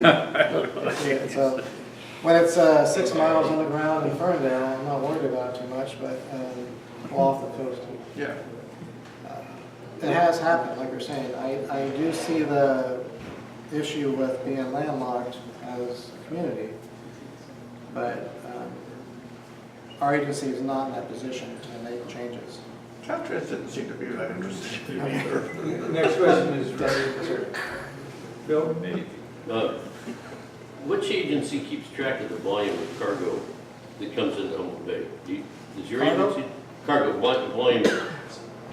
So when it's 6 miles underground in Ferndale, I'm not worried about it too much, but off the coast. Yeah. It has happened, like you're saying. I do see the issue with being landlocked as a community, but our agency is not in that position to make changes. Caltrans didn't seem to be that interested either. Next question is for Bill. Which agency keeps track of the volume of cargo that comes into Humboldt Bay? Does your Cargo? agency? Cargo, volume,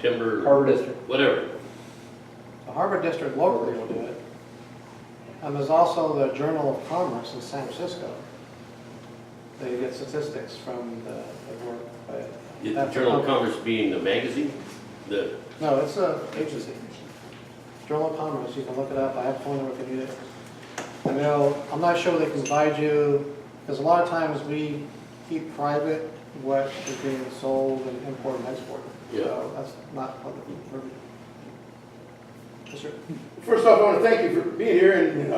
timber, Harbor District. whatever. The Harbor District locally will do it. And there's also the Journal of Commerce in San Francisco. They get statistics from the work. But The that's a Journal of company. Commerce being the magazine? No, it's an agency. Journal of Commerce, you can look it up. I have a phone number if you need it. I know, I'm not sure they can provide you, because a lot of times we keep private what is being sold and imported and exported. Yeah. So that's not public. Yes, sir. First off, I want to thank you for being here, and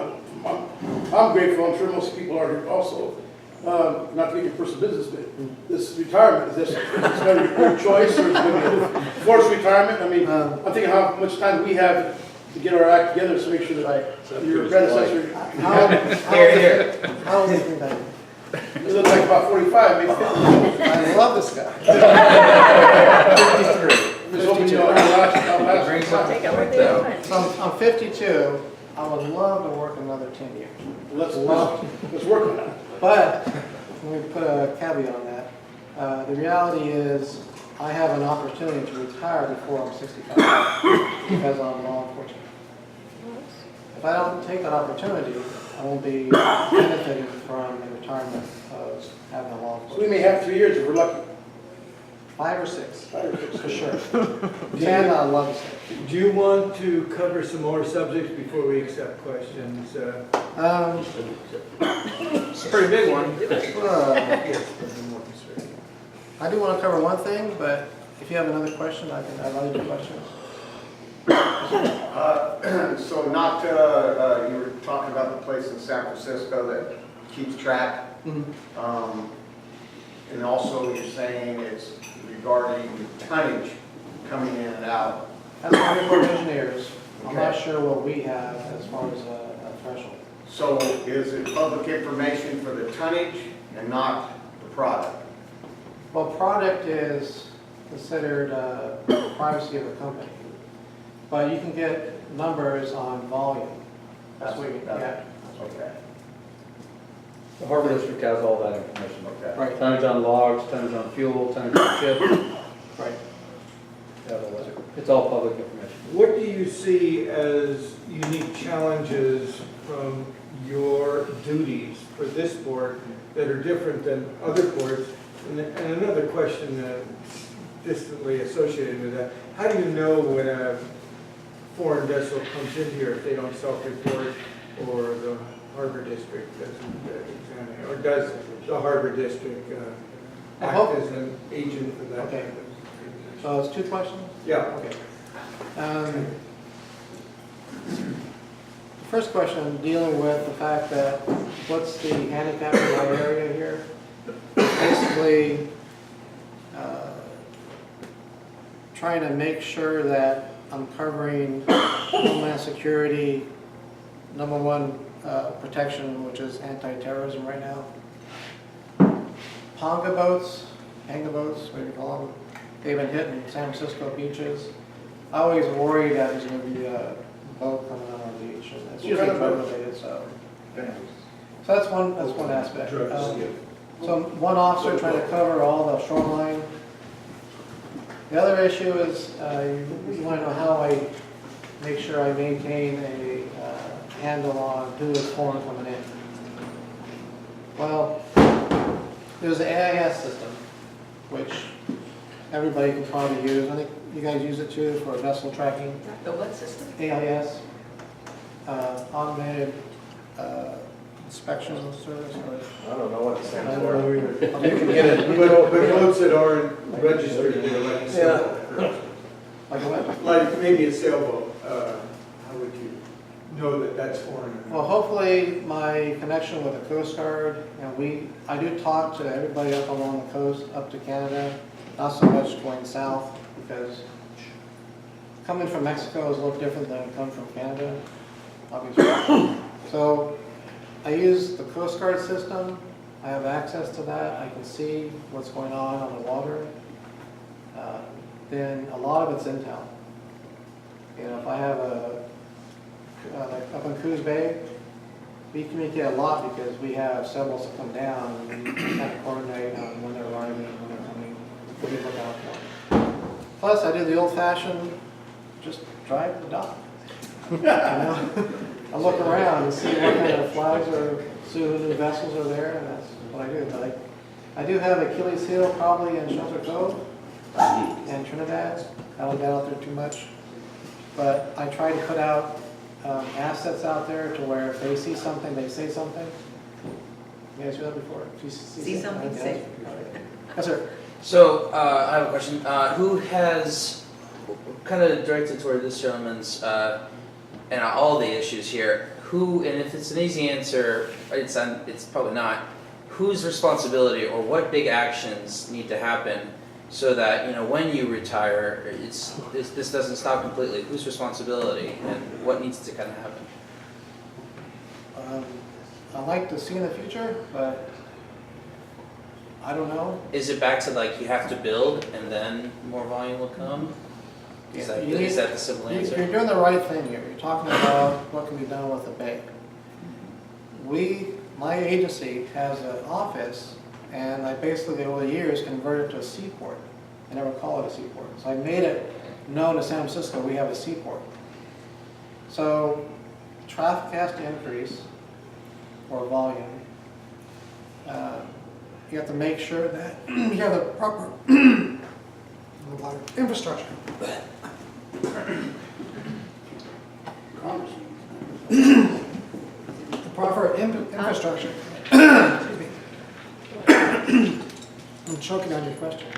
I'm grateful. I'm sure most people are here also. Not to get your personal business, but this retirement, is this your choice, or is it going to be forced retirement? I mean, I'm thinking how much time we have to get our act together to make sure that your predecessor. How old do you think I am? You look like about 45, maybe 50. I love this guy. 53. Just hoping you'll last Take it with you. So I'm 52. I would love to work another 10 years. Let's work on that. But, let me put a caveat on that. The reality is, I have an opportunity to retire before I'm 65 because I'm law enforcement. If I don't take that opportunity, I won't be benefiting from the retirement of having a law So we enforcement. may have 3 years if we're lucky. 5 or 6, 5 or 6. for sure. 10, I'd love to stay. Do you want to cover some more subjects before we accept questions? It's a pretty big one. I do want to cover one thing, but if you have another question, I'd like to do questions. So you were talking about the place in San Francisco that keeps track. And also you're saying it's regarding tonnage coming in and out. That's Army Corps of Engineers. I'm not Okay. sure what we have as far as a threshold. So is it public information for the tonnage and not the product? Well, product is considered privacy of the company, but you can get numbers on volume. That's what you get. Okay. The Harbor District has all that information. Okay. Right, Tonnage on logs, tonnage on fuel, tonnage on ships. right. They have all that. It's all public information. What do you see as unique challenges from your duties for this board that are different than other boards? And another question that's distantly associated with that, how do you know when a foreign vessel comes in here if they don't self-report, or the Harbor District doesn't examine it, or does the Harbor District act as an agent for that? Okay. kind of- So it's 2 questions? Yeah. Okay. The first question, dealing with the fact that what's the handicap in my area here? Basically, trying to make sure that I'm covering Homeland Security, #1 protection, which is anti-terrorism right now. Ponga boats, hanga boats, whatever you call them, they've been hitting San Francisco beaches. I always worry that there's going to be a boat coming on our beach, and it's usually drug related. So that's one aspect. So one officer trying to cover all the shoreline. The other issue is you want to know how I make sure I maintain a handle on who is foreign coming in. Well, there's an AIS system, which everybody can probably use. I think you guys use it too for vessel tracking. The what system? AIS, automated inspection service. I don't know what it I stands don't for. know either. You can get it, but boats that aren't registered, they're like a sailboat. Like what? Like maybe a sailboat, how would you know that that's foreign. Well, hopefully, my connection with the Coast Guard, I do talk to everybody up along the coast, up to Canada, not so much going south, because coming from Mexico is a little different than coming from Canada, obviously. So, I use the Coast Guard system, I have access to that, I can see what's going on the water. Then a lot of it's intel. If I have like up in Coos Bay, we communicate a lot because we have sailboats that come down and we kind of coordinate on when they're arriving and when they're coming. We look out for them. Plus, I do the old-fashioned, just drive the dock. I look around and see what kind of flags or new vessels are there, and that's what I do. But I do have Achilles heel probably in Shelter Cove and Trinidad. I don't get out there too much. But I try to put out assets out there to where if they see something, they say something. You guys heard that before? If you See something, say. Yes, sir. So, I have a question. Who has, kind of directed toward this gentleman's, and all the issues here, who, and if it's an easy answer, it's probably not, whose responsibility or what big actions need to happen so that, when you retire, this doesn't stop completely? Whose responsibility and what needs to kind of happen? I like to see in the future, but I don't know. Is it back to like you have to build and then more volume will come? Is that the simple answer? You're doing the right thing here. You're talking about what can be done with the bay. My agency has an office, and I basically over the years converted it to a seaport. I never call it a seaport. So I made it known to San Francisco we have a seaport. So traffic has to increase, or volume. You have to make sure that you have the proper infrastructure. The proper infrastructure. Excuse me. I'm choking on your question.